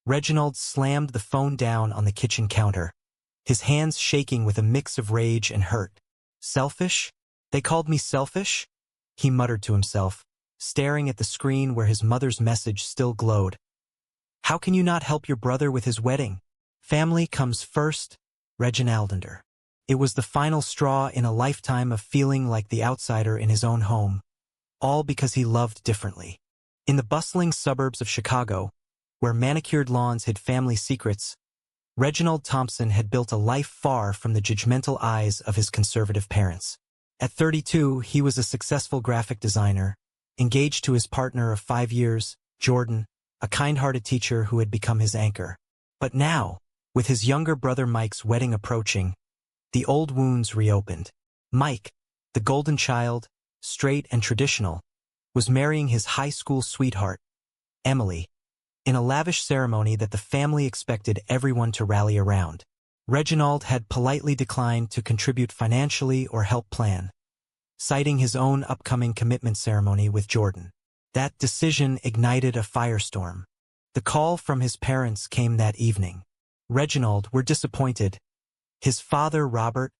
Reginald slammed the phone down on the kitchen counter, his hands shaking with a mix of rage and hurt. Selfish? They called me selfish? He muttered to himself, staring at the screen where his mother's message still glowed. How can you not help your brother with his wedding? Family comes first, Reginaldander. It was the final straw in a lifetime of feeling like the outsider in his own home, all because he loved differently. In the bustling suburbs of Chicago, where manicured lawns hid family secrets, Reginald Thompson had built a life far from the judgmental eyes of his conservative parents. At 32, he was a successful graphic designer, engaged to his partner of 5 years, Jordan, a kind-hearted teacher who had become his anchor. But now, with his younger brother Mike's wedding approaching, the old wounds reopened. Mike, the golden child, straight and traditional, was marrying his high school sweetheart, Emily, in a lavish ceremony that the family expected everyone to rally around. Reginald had politely declined to contribute financially or help plan, citing his own upcoming commitment ceremony with Jordan. That decision ignited a firestorm. The call from his parents came that evening. Reginald were disappointed. His father, Robert,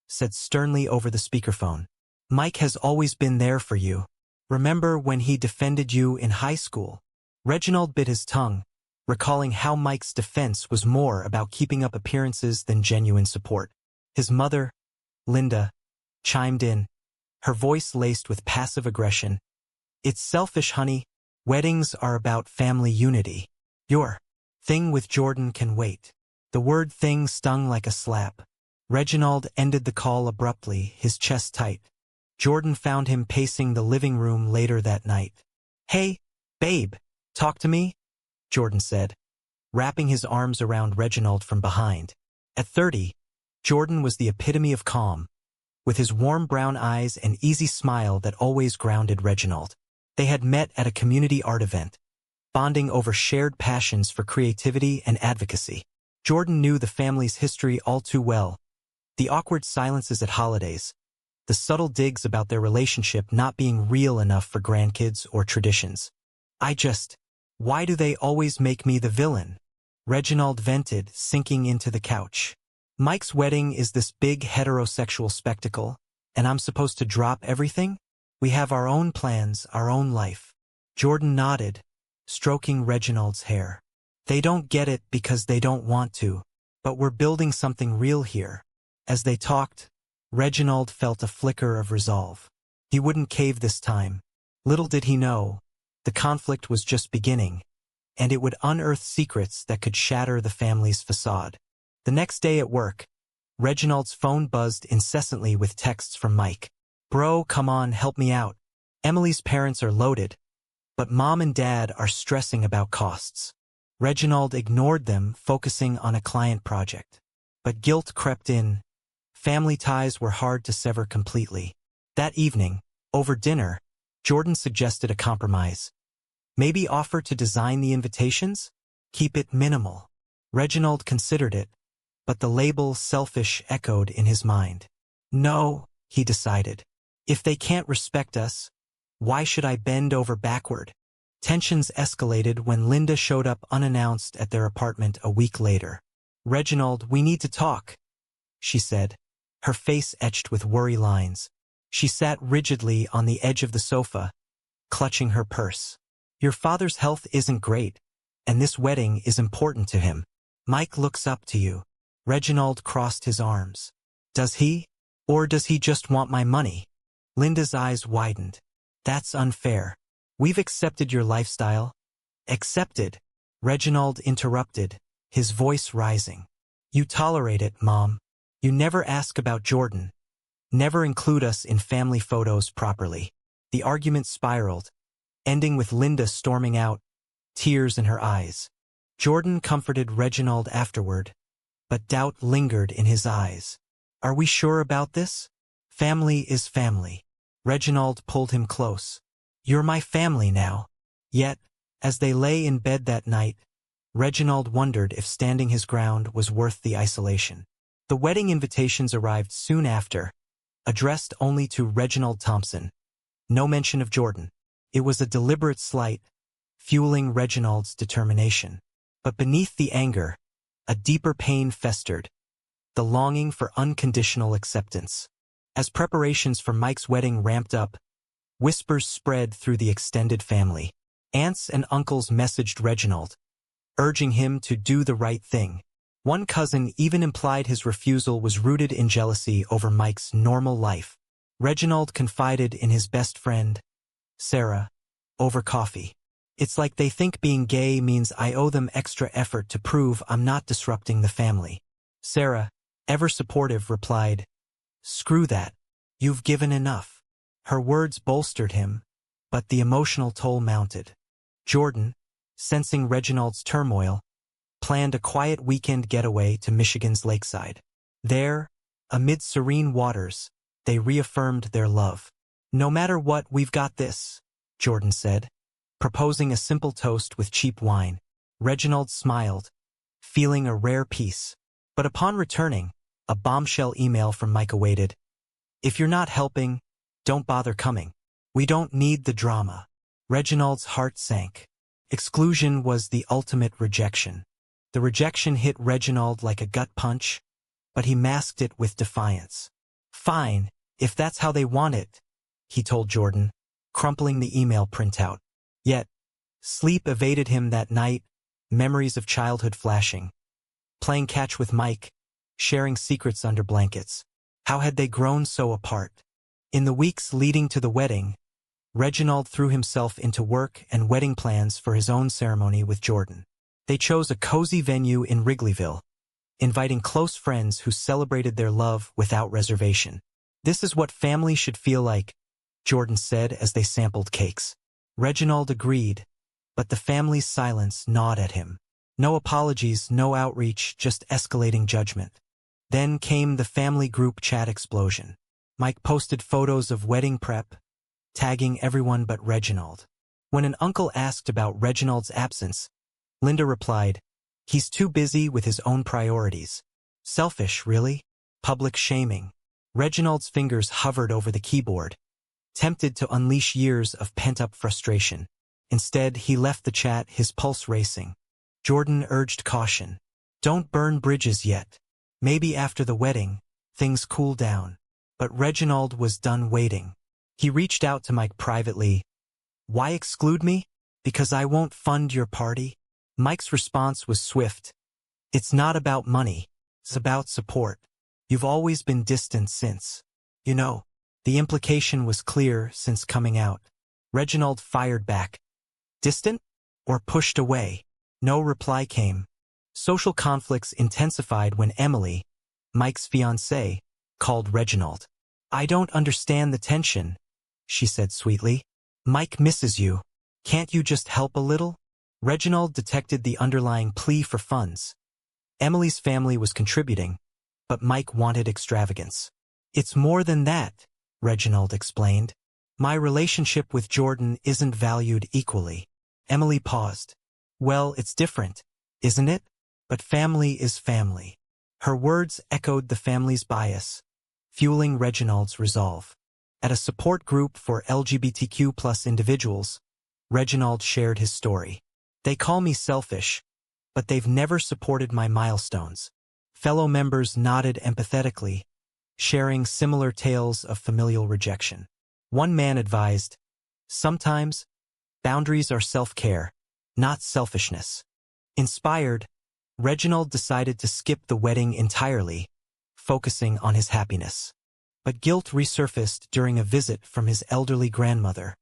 said sternly over the speakerphone, "Mike has always been there for you. Remember when he defended you in high school?" Reginald bit his tongue, recalling how Mike's defense was more about keeping up appearances than genuine support. His mother, Linda, chimed in, her voice laced with passive aggression. "It's selfish, honey. Weddings are about family unity. Your thing with Jordan can wait." The word thing stung like a slap. Reginald ended the call abruptly, his chest tight. Jordan found him pacing the living room later that night. "Hey, babe, talk to me?" Jordan said, wrapping his arms around Reginald from behind. At 30, Jordan was the epitome of calm, with his warm brown eyes and easy smile that always grounded Reginald. They had met at a community art event, bonding over shared passions for creativity and advocacy. Jordan knew the family's history all too well, the awkward silences at holidays, the subtle digs about their relationship not being real enough for grandkids or traditions. Why do they always make me the villain?" Reginald vented, sinking into the couch. "Mike's wedding is this big heterosexual spectacle, and I'm supposed to drop everything? We have our own plans, our own life." Jordan nodded, stroking Reginald's hair. "They don't get it because they don't want to, but we're building something real here." As they talked, Reginald felt a flicker of resolve. He wouldn't cave this time. Little did he know, the conflict was just beginning, and it would unearth secrets that could shatter the family's facade. The next day at work, Reginald's phone buzzed incessantly with texts from Mike. "Bro, come on, help me out. Emily's parents are loaded, but mom and dad are stressing about costs." Reginald ignored them, focusing on a client project. But guilt crept in. Family ties were hard to sever completely. That evening, over dinner, Jordan suggested a compromise. Maybe offer to design the invitations? Keep it minimal. Reginald considered it, but the label selfish echoed in his mind. "No," he decided. "If they can't respect us, why should I bend over backward?" Tensions escalated when Linda showed up unannounced at their apartment a week later. "Reginald, we need to talk," she said, her face etched with worry lines. She sat rigidly on the edge of the sofa, clutching her purse. "Your father's health isn't great, and this wedding is important to him. Mike looks up to you." Reginald crossed his arms. "Does he? Or does he just want my money?" Linda's eyes widened. "That's unfair. We've accepted your lifestyle." "Accepted?" Reginald interrupted, his voice rising. "You tolerate it, Mom. You never ask about Jordan. Never include us in family photos properly." The argument spiraled, ending with Linda storming out, tears in her eyes. Jordan comforted Reginald afterward, but doubt lingered in his eyes. "Are we sure about this? Family is family." Reginald pulled him close. "You're my family now." Yet, as they lay in bed that night, Reginald wondered if standing his ground was worth the isolation. The wedding invitations arrived soon after, addressed only to Reginald Thompson. No mention of Jordan. It was a deliberate slight, fueling Reginald's determination. But beneath the anger, a deeper pain festered, the longing for unconditional acceptance. As preparations for Mike's wedding ramped up, whispers spread through the extended family. Aunts and uncles messaged Reginald, urging him to do the right thing. One cousin even implied his refusal was rooted in jealousy over Mike's normal life. Reginald confided in his best friend, Sarah, over coffee. It's like they think being gay means I owe them extra effort to prove I'm not disrupting the family. Sarah, ever supportive, replied, "Screw that. You've given enough." Her words bolstered him, but the emotional toll mounted. Jordan, sensing Reginald's turmoil, planned a quiet weekend getaway to Michigan's lakeside. There, amid serene waters, they reaffirmed their love. "No matter what, we've got this," Jordan said, proposing a simple toast with cheap wine. Reginald smiled, feeling a rare peace. But upon returning, a bombshell email from Mike awaited. "If you're not helping, don't bother coming. We don't need the drama." Reginald's heart sank. Exclusion was the ultimate rejection. The rejection hit Reginald like a gut punch, but he masked it with defiance. "Fine, if that's how they want it," he told Jordan, crumpling the email printout. Yet, sleep evaded him that night, memories of childhood flashing. Playing catch with Mike, sharing secrets under blankets. How had they grown so apart? In the weeks leading to the wedding, Reginald threw himself into work and wedding plans for his own ceremony with Jordan. They chose a cozy venue in Wrigleyville, inviting close friends who celebrated their love without reservation. "This is what family should feel like," Jordan said as they sampled cakes. Reginald agreed, but the family's silence gnawed at him. No apologies, no outreach, just escalating judgment. Then came the family group chat explosion. Mike posted photos of wedding prep, tagging everyone but Reginald. When an uncle asked about Reginald's absence, Linda replied, "He's too busy with his own priorities." Selfish, really? Public shaming. Reginald's fingers hovered over the keyboard, tempted to unleash years of pent-up frustration. Instead, he left the chat, his pulse racing. Jordan urged caution. "Don't burn bridges yet. Maybe after the wedding, things cool down." But Reginald was done waiting. He reached out to Mike privately. "Why exclude me? Because I won't fund your party?" Mike's response was swift. "It's not about money. It's about support. You've always been distant since. You know." The implication was clear since coming out. Reginald fired back. "Distant? Or pushed away?" No reply came. Social conflicts intensified when Emily, Mike's fiancée, called Reginald. "I don't understand the tension," she said sweetly. "Mike misses you. Can't you just help a little?" Reginald detected the underlying plea for funds. Emily's family was contributing, but Mike wanted extravagance. "It's more than that," Reginald explained. "My relationship with Jordan isn't valued equally." Emily paused. "Well, it's different, isn't it? But family is family." Her words echoed the family's bias, fueling Reginald's resolve. At a support group for LGBTQ+ individuals, Reginald shared his story. "They call me selfish, but they've never supported my milestones." Fellow members nodded empathetically, sharing similar tales of familial rejection. One man advised, "Sometimes, boundaries are self-care, not selfishness." Inspired, Reginald decided to skip the wedding entirely, focusing on his happiness. But guilt resurfaced during a visit from his elderly grandmother,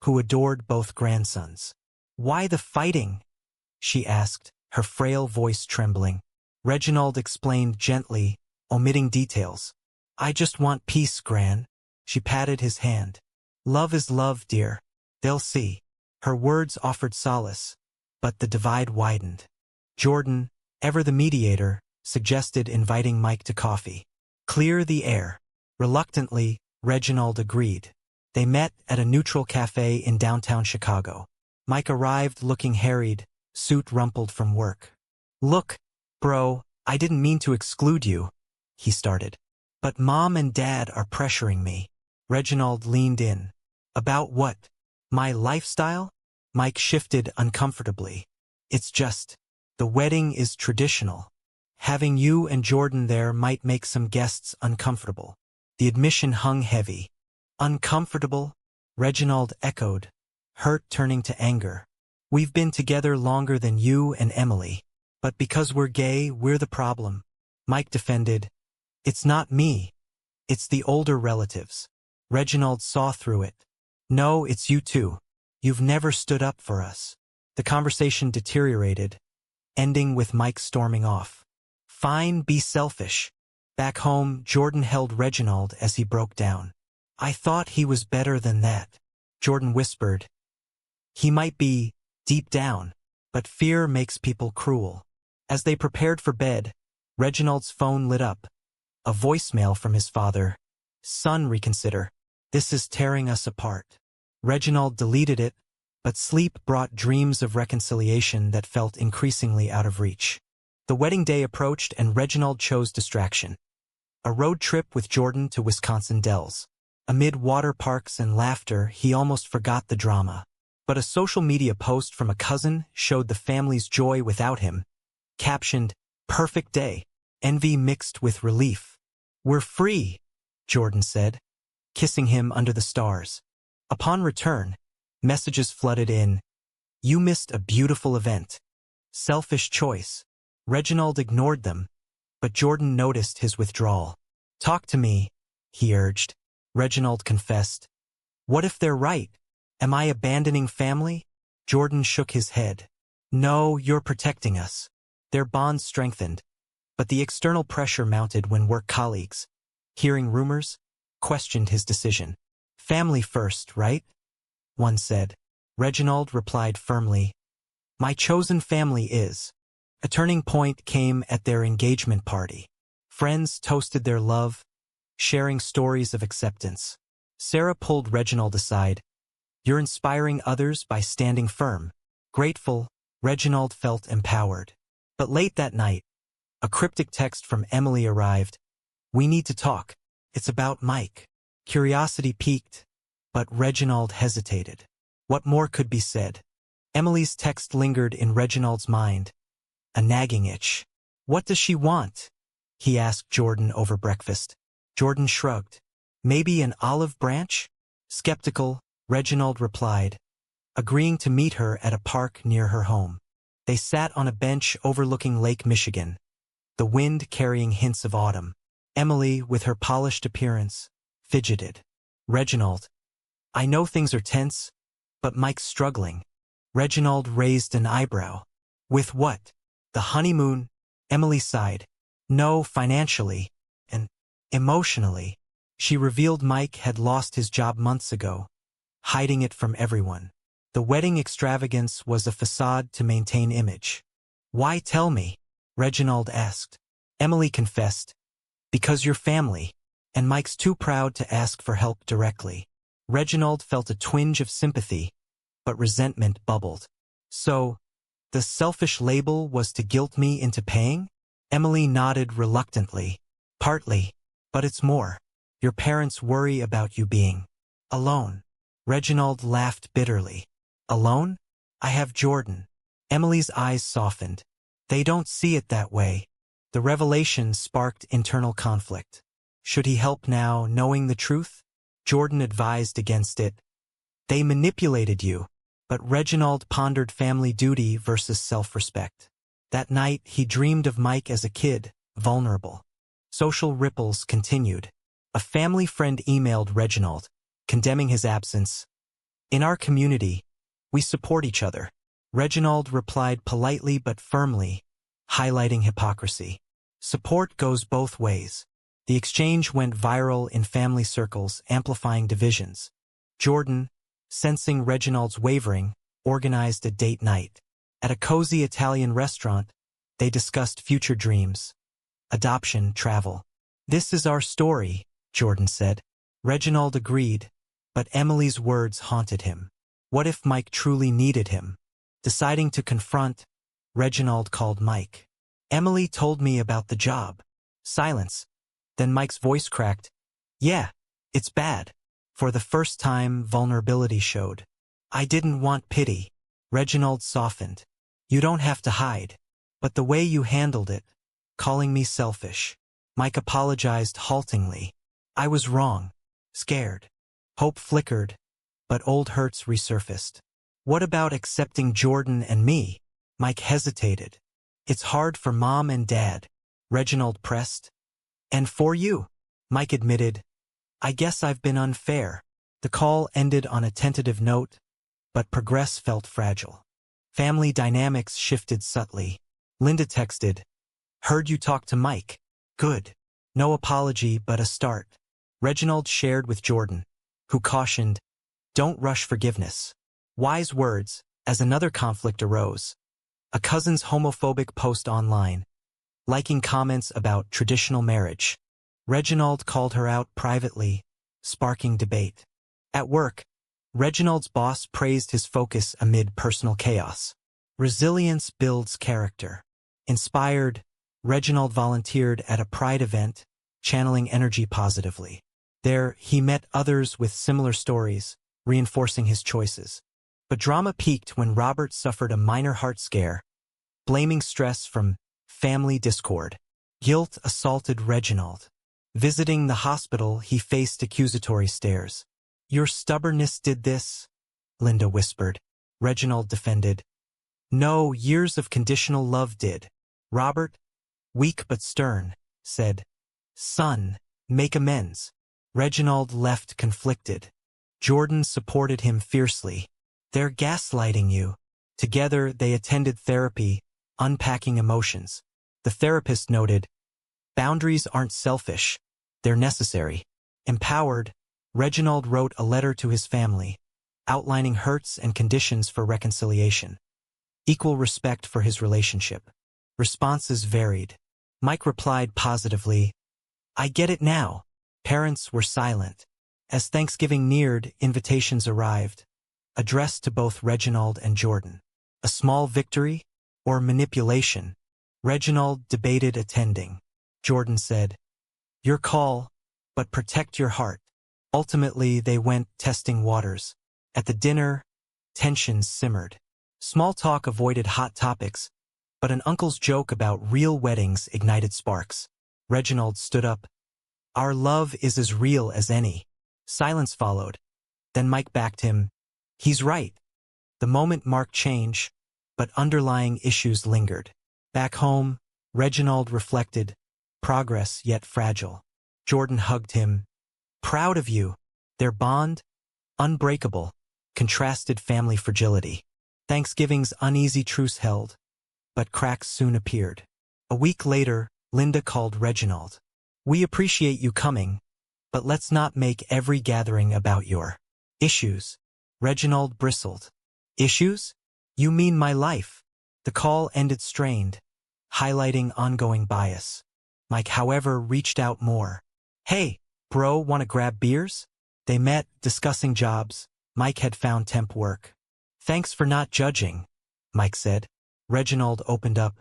who adored both grandsons. "Why the fighting?" she asked, her frail voice trembling. Reginald explained gently, omitting details. "I just want peace, Gran." She patted his hand. "Love is love, dear. They'll see." Her words offered solace, but the divide widened. Jordan, ever the mediator, suggested inviting Mike to coffee. Clear the air. Reluctantly, Reginald agreed. They met at a neutral cafe in downtown Chicago. Mike arrived looking harried, suit rumpled from work. "Look, bro, I didn't mean to exclude you," he started. "But Mom and Dad are pressuring me." Reginald leaned in. "About what? My lifestyle?" Mike shifted uncomfortably. "It's just, The wedding is traditional. Having you and Jordan there might make some guests uncomfortable. The admission hung heavy. Uncomfortable? Reginald echoed, hurt turning to anger. We've been together longer than you and Emily. But because we're gay, we're the problem. Mike defended. It's not me. It's the older relatives. Reginald saw through it. No, it's you two. You've never stood up for us. The conversation deteriorated, ending with Mike storming off. Fine, be selfish. Back home, Jordan held Reginald as he broke down. I thought he was better than that. Jordan whispered. He might be, deep down, but fear makes people cruel. As they prepared for bed, Reginald's phone lit up. A voicemail from his father. Son, reconsider. This is tearing us apart. Reginald deleted it, but sleep brought dreams of reconciliation that felt increasingly out of reach. The wedding day approached and Reginald chose distraction. A road trip with Jordan to Wisconsin Dells. Amid water parks and laughter, he almost forgot the drama. But a social media post from a cousin showed the family's joy without him. Captioned, "Perfect day." Envy mixed with relief. "We're free," Jordan said, kissing him under the stars. Upon return, messages flooded in. You missed a beautiful event. Selfish choice. Reginald ignored them, but Jordan noticed his withdrawal. Talk to me, he urged. Reginald confessed. What if they're right? Am I abandoning family? Jordan shook his head. No, you're protecting us. Their bond strengthened, but the external pressure mounted when work colleagues, hearing rumors, questioned his decision. Family first, right? One said. Reginald replied firmly. My chosen family is. A turning point came at their engagement party. Friends toasted their love, sharing stories of acceptance. Sarah pulled Reginald aside. You're inspiring others by standing firm. Grateful, Reginald felt empowered. But late that night, a cryptic text from Emily arrived. We need to talk. It's about Mike. Curiosity piqued, but Reginald hesitated. What more could be said? Emily's text lingered in Reginald's mind. A nagging itch. What does she want? He asked Jordan over breakfast. Jordan shrugged. Maybe an olive branch? Skeptical, Reginald replied, agreeing to meet her at a park near her home. They sat on a bench overlooking Lake Michigan, the wind carrying hints of autumn. Emily, with her polished appearance, fidgeted. Reginald, I know things are tense, but Mike's struggling. Reginald raised an eyebrow. With what? The honeymoon? Emily sighed. No, financially. And emotionally. She revealed Mike had lost his job months ago, hiding it from everyone. The wedding extravagance was a facade to maintain image. Why tell me? Reginald asked. Emily confessed. Because you're family, and Mike's too proud to ask for help directly. Reginald felt a twinge of sympathy, but resentment bubbled. So, the selfish label was to guilt me into paying? Emily nodded reluctantly. Partly, but it's more. Your parents worry about you being alone. Reginald laughed bitterly. Alone? I have Jordan. Emily's eyes softened. They don't see it that way. The revelation sparked internal conflict. Should he help now, knowing the truth? Jordan advised against it. They manipulated you. But Reginald pondered family duty versus self-respect. That night, he dreamed of Mike as a kid, vulnerable. Social ripples continued. A family friend emailed Reginald, condemning his absence. In our community, we support each other. Reginald replied politely but firmly, highlighting hypocrisy. Support goes both ways. The exchange went viral in family circles, amplifying divisions. Jordan, sensing Reginald's wavering, organized a date night. At a cozy Italian restaurant, they discussed future dreams. Adoption, travel. This is our story, Jordan said. Reginald agreed, but Emily's words haunted him. What if Mike truly needed him? Deciding to confront, Reginald called Mike. Emily told me about the job. Silence. Then Mike's voice cracked. Yeah, it's bad. For the first time, vulnerability showed. I didn't want pity. Reginald softened. You don't have to hide. But the way you handled it, calling me selfish. Mike apologized haltingly. I was wrong. Scared. Hope flickered, but old hurts resurfaced. What about accepting Jordan and me? Mike hesitated. It's hard for Mom and Dad, Reginald pressed. And for you, Mike admitted. I guess I've been unfair. The call ended on a tentative note, but progress felt fragile. Family dynamics shifted subtly. Linda texted, "Heard you talk to Mike. Good. No apology, but a start." Reginald shared with Jordan, who cautioned, "Don't rush forgiveness." Wise words, as another conflict arose. A cousin's homophobic post online, liking comments about traditional marriage. Reginald called her out privately, sparking debate. At work, Reginald's boss praised his focus amid personal chaos. Resilience builds character. Inspired, Reginald volunteered at a Pride event, channeling energy positively. There, he met others with similar stories, reinforcing his choices. But drama peaked when Robert suffered a minor heart scare, blaming stress from family discord. Guilt assaulted Reginald. Visiting the hospital, he faced accusatory stares. "Your stubbornness did this," Linda whispered. Reginald defended. "No, years of conditional love did." Robert, weak but stern, said, "Son, make amends." Reginald left conflicted. Jordan supported him fiercely. "They're gaslighting you." Together, they attended therapy, unpacking emotions. The therapist noted, "Boundaries aren't selfish. They're necessary." Empowered, Reginald wrote a letter to his family, outlining hurts and conditions for reconciliation. Equal respect for his relationship. Responses varied. Mike replied positively, "I get it now." Parents were silent. As Thanksgiving neared, invitations arrived, addressed to both Reginald and Jordan. A small victory or manipulation? Reginald debated attending. Jordan said, "Your call, but protect your heart." Ultimately, they went testing waters. At the dinner, tensions simmered. Small talk avoided hot topics, but an uncle's joke about real weddings ignited sparks. Reginald stood up. "Our love is as real as any." Silence followed. Then Mike backed him. "He's right." The moment marked change, but underlying issues lingered. Back home, Reginald reflected, progress yet fragile. Jordan hugged him. "Proud of you." Their bond, unbreakable, contrasted family fragility. Thanksgiving's uneasy truce held, but cracks soon appeared. A week later, Linda called Reginald. "We appreciate you coming, but let's not make every gathering about your issues." Reginald bristled. "Issues? You mean my life?" The call ended strained, highlighting ongoing bias. Mike, however, reached out more. "Hey, bro, wanna grab beers?" They met, discussing jobs. Mike had found temp work. "Thanks for not judging," Mike said. Reginald opened up.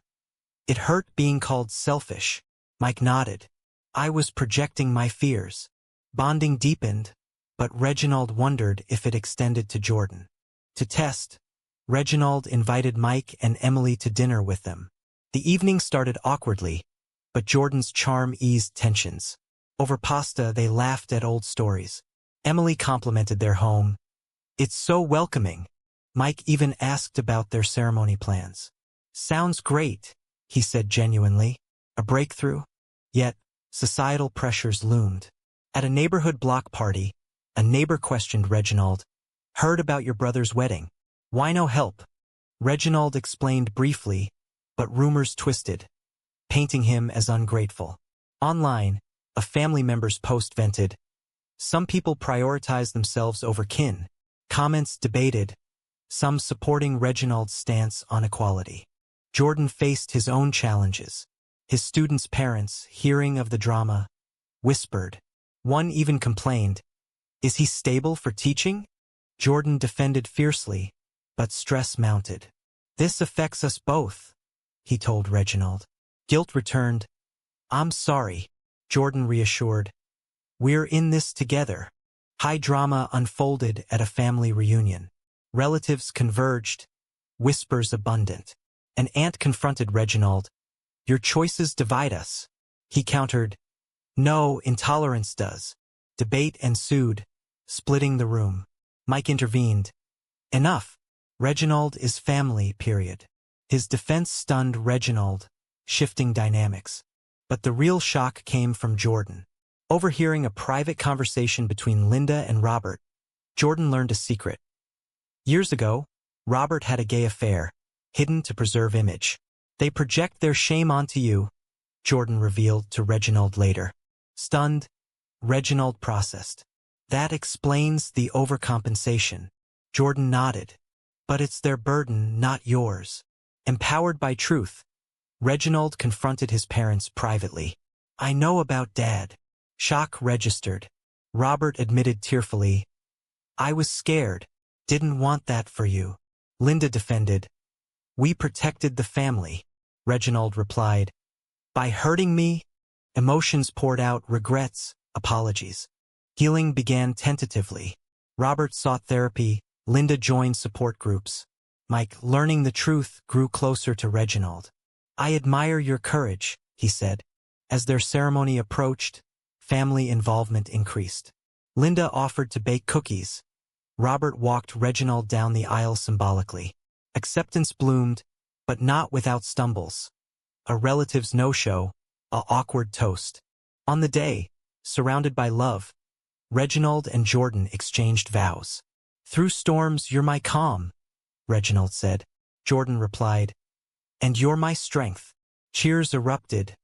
"It hurt being called selfish." Mike nodded. "I was projecting my fears." Bonding deepened, but Reginald wondered if it extended to Jordan. To test, Reginald invited Mike and Emily to dinner with them. The evening started awkwardly, but Jordan's charm eased tensions. Over pasta, they laughed at old stories. Emily complimented their home. "It's so welcoming." Mike even asked about their ceremony plans. "Sounds great," he said genuinely. A breakthrough? Yet, societal pressures loomed. At a neighborhood block party, a neighbor questioned Reginald. "Heard about your brother's wedding. Why no help?" Reginald explained briefly, but rumors twisted, painting him as ungrateful. Online, a family member's post vented. "Some people prioritize themselves over kin." Comments debated, some supporting Reginald's stance on equality. Jordan faced his own challenges. His students' parents, hearing of the drama, whispered. One even complained, "Is he stable for teaching?" Jordan defended fiercely, but stress mounted. "This affects us both," he told Reginald. Guilt returned. "I'm sorry," Jordan reassured. "We're in this together." High drama unfolded at a family reunion. Relatives converged, whispers abundant. An aunt confronted Reginald. Your choices divide us. He countered, no, intolerance does. Debate ensued, splitting the room. Mike intervened. Enough. Reginald is family, period. His defense stunned Reginald, shifting dynamics. But the real shock came from Jordan. Overhearing a private conversation between Linda and Robert, Jordan learned a secret. Years ago, Robert had a gay affair, hidden to preserve image. They project their shame onto you, Jordan revealed to Reginald later. Stunned, Reginald processed. That explains the overcompensation. Jordan nodded. But it's their burden, not yours. Empowered by truth, Reginald confronted his parents privately. I know about Dad. Shock registered. Robert admitted tearfully, I was scared. Didn't want that for you. Linda defended. We protected the family. Reginald replied. By hurting me? Emotions poured out, regrets, apologies. Healing began tentatively. Robert sought therapy. Linda joined support groups. Mike, learning the truth, grew closer to Reginald. I admire your courage, he said. As their ceremony approached, family involvement increased. Linda offered to bake cookies. Robert walked Reginald down the aisle symbolically. Acceptance bloomed, but not without stumbles. A relative's no-show, an awkward toast. On the day, surrounded by love, Reginald and Jordan exchanged vows. Through storms, you're my calm, Reginald said. Jordan replied, and you're my strength. Cheers erupted,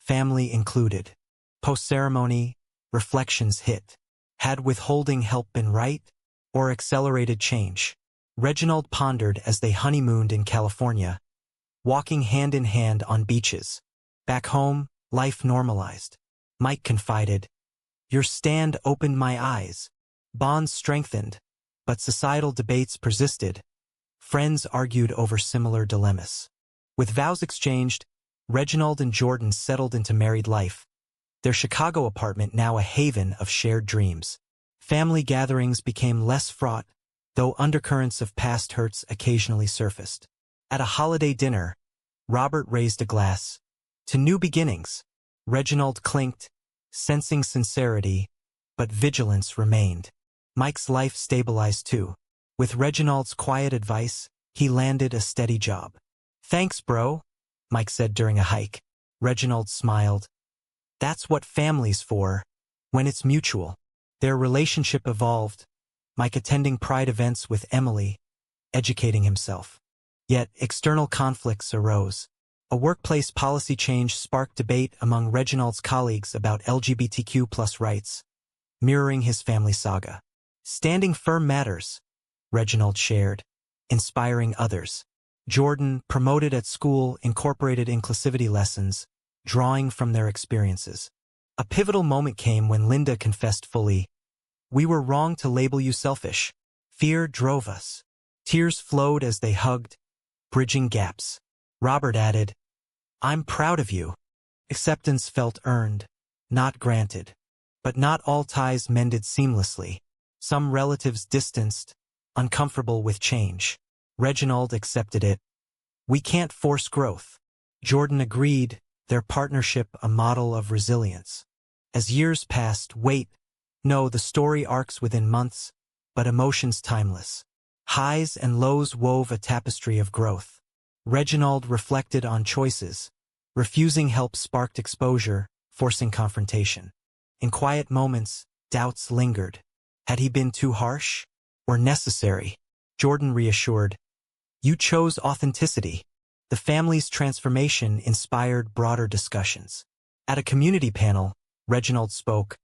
family included. Post-ceremony, reflections hit. Had withholding help been right, or accelerated change? Reginald pondered as they honeymooned in California, walking hand in hand on beaches. Back home, life normalized. Mike confided, your stand opened my eyes. Bonds strengthened, but societal debates persisted. Friends argued over similar dilemmas. With vows exchanged, Reginald and Jordan settled into married life, their Chicago apartment now a haven of shared dreams. Family gatherings became less fraught, though undercurrents of past hurts occasionally surfaced. At a holiday dinner, Robert raised a glass. To new beginnings, Reginald clinked, sensing sincerity, but vigilance remained. Mike's life stabilized too. With Reginald's quiet advice, he landed a steady job. Thanks, bro, Mike said during a hike. Reginald smiled. That's what family's for, when it's mutual. Their relationship evolved, Mike attending pride events with Emily, educating himself. Yet external conflicts arose. A workplace policy change sparked debate among Reginald's colleagues about LGBTQ+ rights, mirroring his family saga. Standing firm matters, Reginald shared, inspiring others. Jordan, promoted at school, incorporated inclusivity lessons, drawing from their experiences. A pivotal moment came when Linda confessed fully, we were wrong to label you selfish. Fear drove us. Tears flowed as they hugged, bridging gaps. Robert added, I'm proud of you. Acceptance felt earned, not granted. But not all ties mended seamlessly. Some relatives distanced, uncomfortable with change. Reginald accepted it. We can't force growth. Jordan agreed, their partnership a model of resilience. As years passed, the story arcs within months, but emotions timeless. Highs and lows wove a tapestry of growth. Reginald reflected on choices. Refusing help sparked exposure, forcing confrontation. In quiet moments, doubts lingered. Had he been too harsh? Or necessary? Jordan reassured, you chose authenticity. The family's transformation inspired broader discussions. At a community panel, Reginald spoke,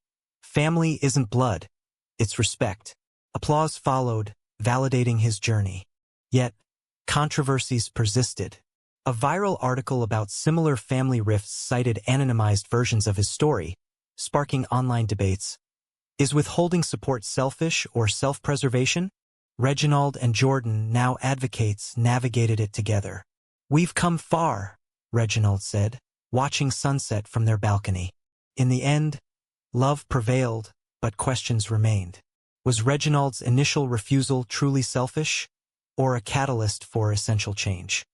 family isn't blood, it's respect. Applause followed, validating his journey. Yet, controversies persisted. A viral article about similar family rifts cited anonymized versions of his story, sparking online debates. Is withholding support selfish or self-preservation? Reginald and Jordan, now advocates, navigated it together. We've come far, Reginald said, watching sunset from their balcony. In the end, love prevailed, but questions remained. Was Reginald's initial refusal truly selfish, or a catalyst for essential change?